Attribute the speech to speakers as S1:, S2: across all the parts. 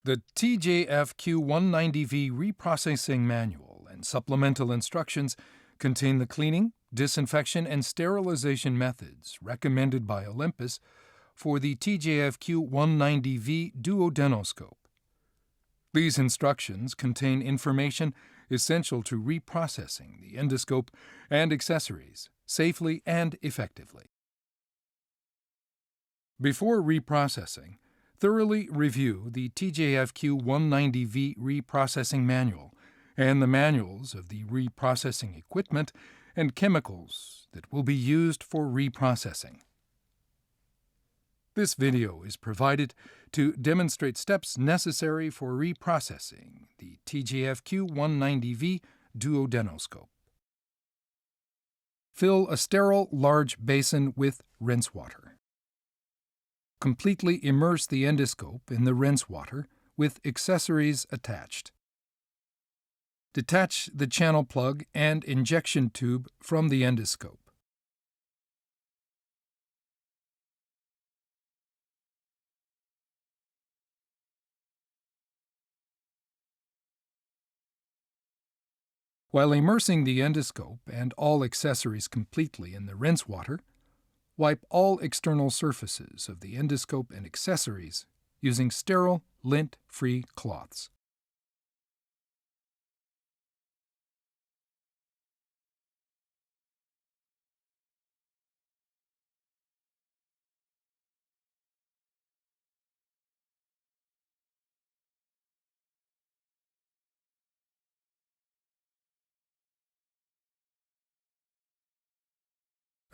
S1: The TJF-Q190V reprocessing manual and supplemental instructions contain the cleaning, disinfection, and sterilization methods recommended by Olympus for the TJF-Q190V Duodenoscope. These instructions contain information essential to reprocessing the endoscope and accessories safely and effectively. Before reprocessing, thoroughly review the TJF-Q190V reprocessing manual and the manuals of the reprocessing equipment and chemicals that will be used for reprocessing. This video is provided to demonstrate steps necessary for reprocessing the TJF-Q190V Duodenoscope. Fill a sterile large basin with rinse water. Completely immerse the endoscope in the rinse water with accessories attached. Detach the channel plug and injection tube from the endoscope. While immersing the endoscope and all accessories completely in the rinse water, wipe all external surfaces of the endoscope and accessories using sterile, lint-free cloths.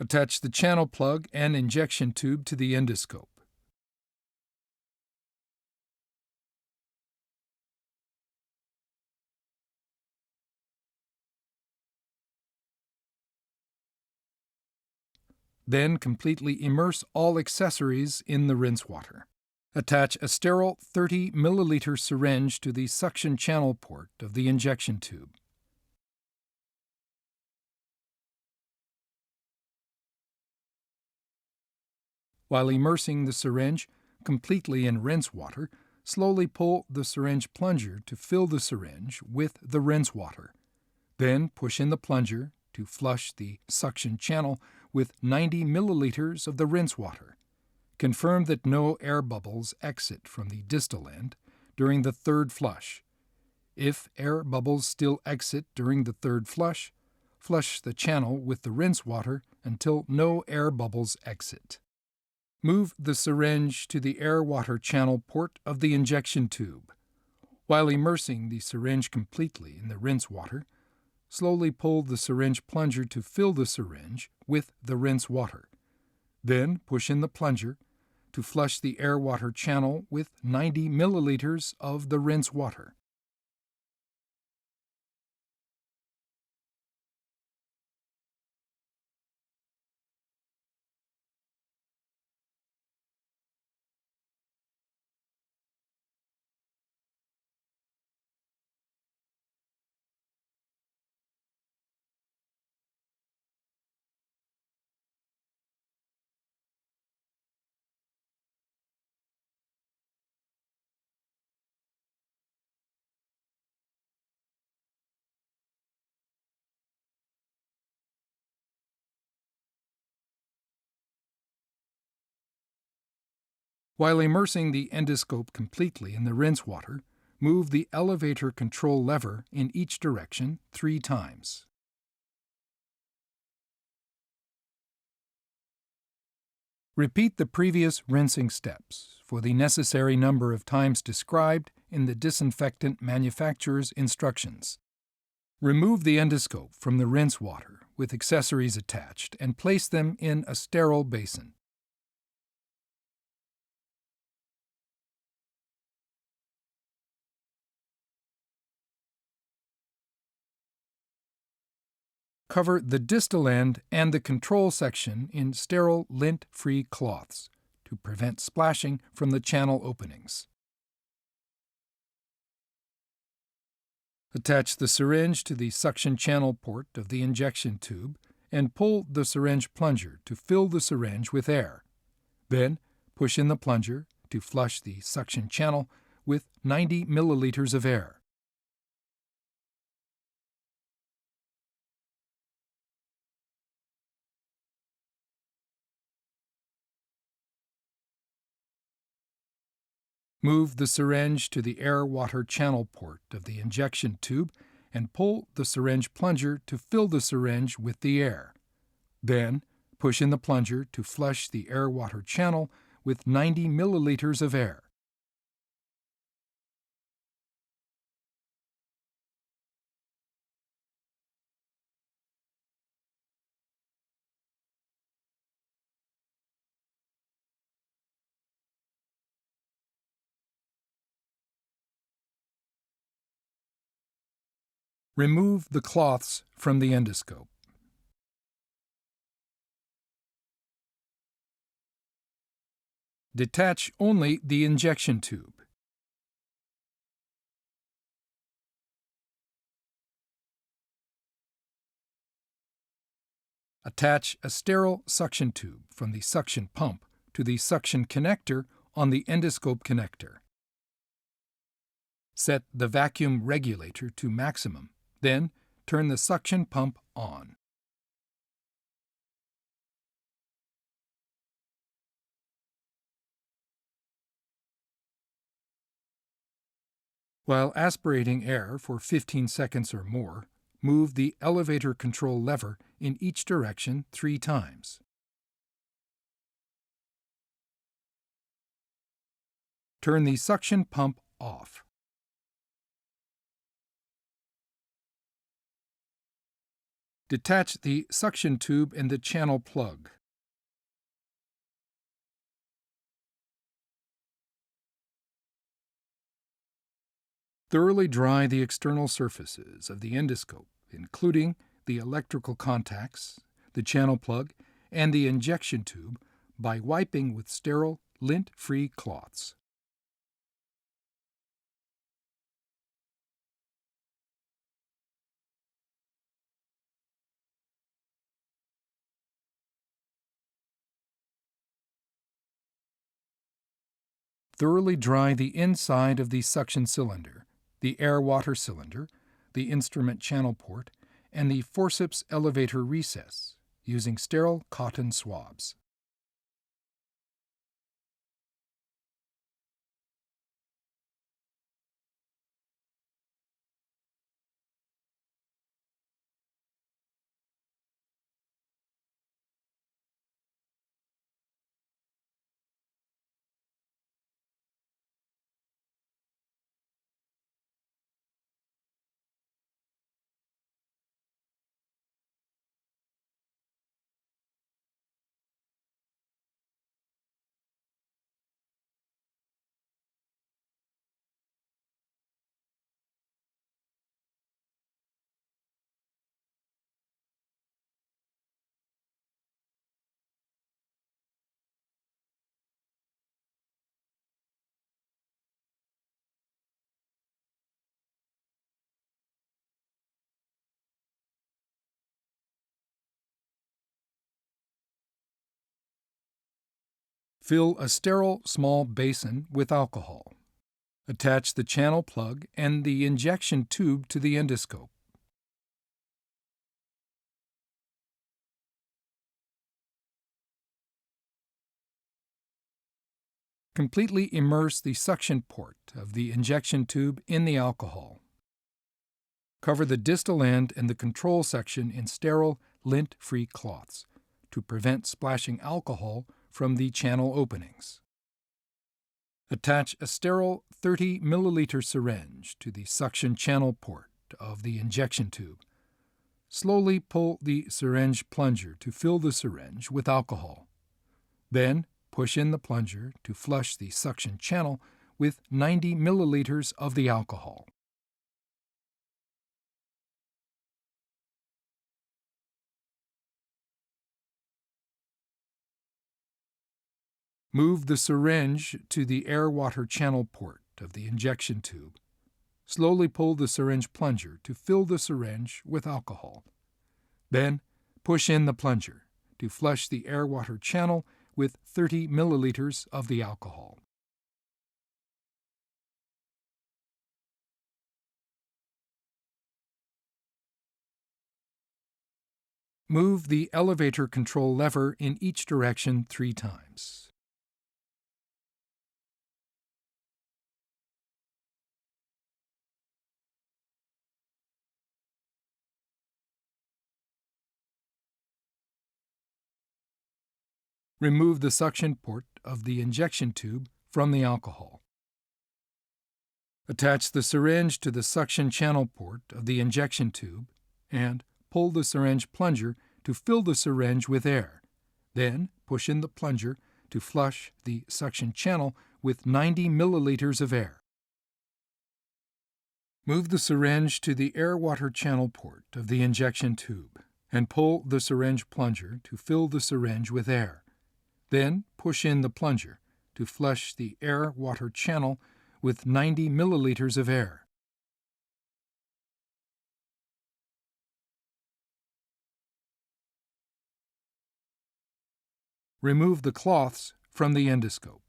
S1: Attach the channel plug and injection tube to the endoscope. Then completely immerse all accessories in the rinse water. Attach a sterile 30 milliliter syringe to the suction channel port of the injection tube. While immersing the syringe completely in rinse water, slowly pull the syringe plunger to fill the syringe with the rinse water. Then push in the plunger to flush the suction channel with 90 milliliters of the rinse water. Confirm that no air bubbles exit from the distal end during the third flush. If air bubbles still exit during the third flush, flush the channel with the rinse water until no air bubbles exit. Move the syringe to the air-water channel port of the injection tube. While immersing the syringe completely in the rinse water, slowly pull the syringe plunger to fill the syringe with the rinse water. Then push in the plunger to flush the air-water channel with 90 milliliters of the rinse water. While immersing the endoscope completely in the rinse water, move the elevator control lever in each direction 3 times. Repeat the previous rinsing steps for the necessary number of times described in the disinfectant manufacturer's instructions. Remove the endoscope from the rinse water with accessories attached and place them in a sterile basin. Cover the distal end and the control section in sterile, lint-free cloths to prevent splashing from the channel openings. Attach the syringe to the suction channel port of the injection tube and pull the syringe plunger to fill the syringe with air. Then push in the plunger to flush the suction channel with 90 milliliters of air. Move the syringe to the air-water channel port of the injection tube and pull the syringe plunger to fill the syringe with the air. Then, push in the plunger to flush the air-water channel with 90 milliliters of air. Remove the cloths from the endoscope. Detach only the injection tube. Attach a sterile suction tube from the suction pump to the suction connector on the endoscope connector. Set the vacuum regulator to maximum, then turn the suction pump on. While aspirating air for 15 seconds or more, move the elevator control lever in each direction 3 times. Turn the suction pump off. Detach the suction tube and the channel plug. Thoroughly dry the external surfaces of the endoscope, including the electrical contacts, the channel plug, and the injection tube, by wiping with sterile, lint-free cloths. Thoroughly dry the inside of the suction cylinder, the air-water cylinder, the instrument channel port, and the forceps elevator recess using sterile cotton swabs. Fill a sterile small basin with alcohol. Attach the channel plug and the injection tube to the endoscope. Completely immerse the suction port of the injection tube in the alcohol. Cover the distal end and the control section in sterile, lint-free cloths to prevent splashing alcohol from the channel openings. Attach a sterile 30 milliliter syringe to the suction channel port of the injection tube. Slowly pull the syringe plunger to fill the syringe with alcohol. Then push in the plunger to flush the suction channel with 90 milliliters of the alcohol. Move the syringe to the air-water channel port of the injection tube. Slowly pull the syringe plunger to fill the syringe with alcohol. Then push in the plunger to flush the air-water channel with 30 milliliters of the alcohol. Move the elevator control lever in each direction 3 times. Remove the suction port of the injection tube from the alcohol. Attach the syringe to the suction channel port of the injection tube and pull the syringe plunger to fill the syringe with air. Then push in the plunger to flush the suction channel with 90 milliliters of air. Move the syringe to the air-water channel port of the injection tube and pull the syringe plunger to fill the syringe with air. Then push in the plunger to flush the air-water channel with 90 milliliters of air. Remove the cloths from the endoscope.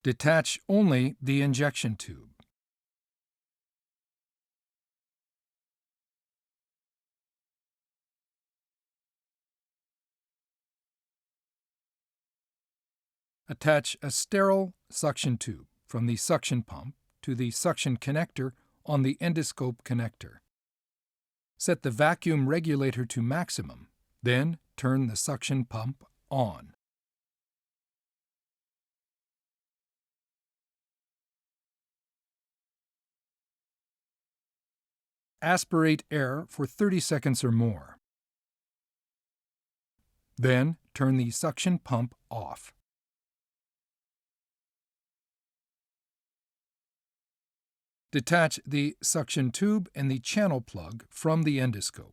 S1: Detach only the injection tube. Attach a sterile suction tube from the suction pump to the suction connector on the endoscope connector. Set the vacuum regulator to maximum, then turn the suction pump on. Aspirate air for 30 seconds or more. Then turn the suction pump off. Detach the suction tube and the channel plug from the endoscope.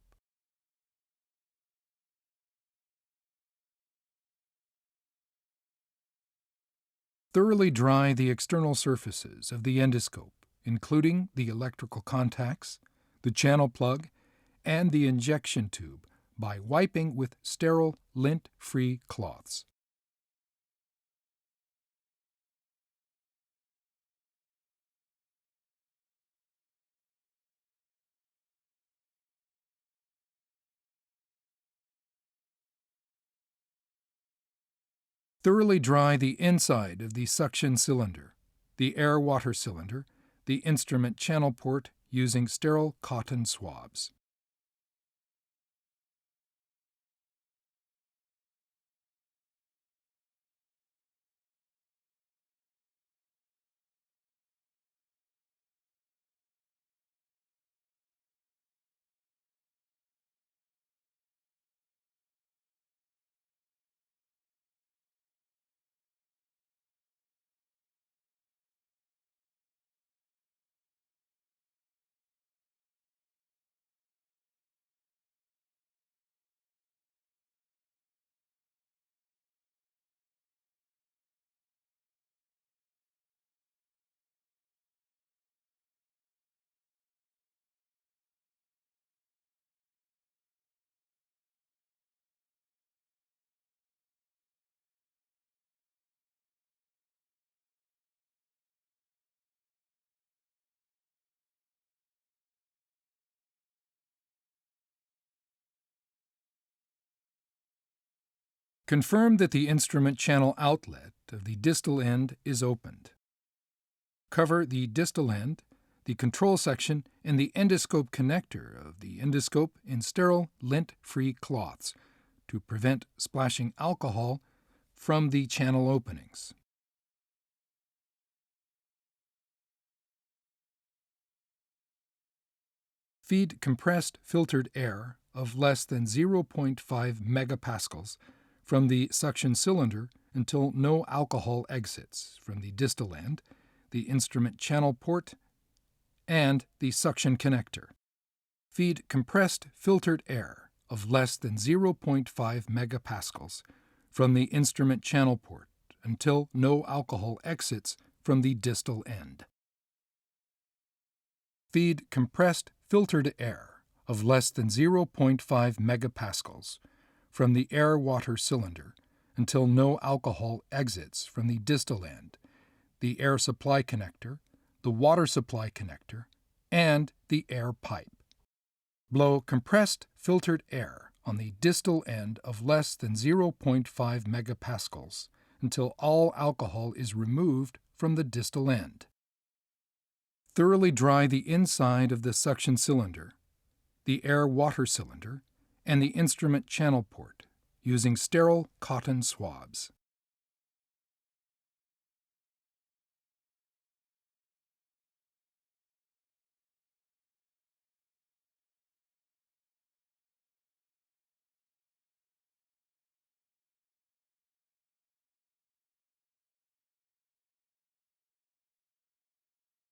S1: Thoroughly dry the external surfaces of the endoscope, including the electrical contacts, the channel plug, and the injection tube by wiping with sterile, lint-free cloths. Thoroughly dry the inside of the suction cylinder, the air-water cylinder, the instrument channel port using sterile cotton swabs. Confirm that the instrument channel outlet of the distal end is opened. Cover the distal end, the control section, and the endoscope connector of the endoscope in sterile, lint-free cloths to prevent splashing alcohol from the channel openings. Feed compressed filtered air of less than 0.5 megapascals from the suction cylinder until no alcohol exits from the distal end, the instrument channel port, and the suction connector. Feed compressed filtered air of less than 0.5 megapascals from the instrument channel port until no alcohol exits from the distal end. Feed compressed filtered air of less than 0.5 megapascals from the air-water cylinder until no alcohol exits from the distal end, the air supply connector, the water supply connector, and the air pipe. Blow compressed filtered air on the distal end of less than 0.5 megapascals until all alcohol is removed from the distal end. Thoroughly dry the inside of the suction cylinder, the air-water cylinder, and the instrument channel port using sterile cotton swabs.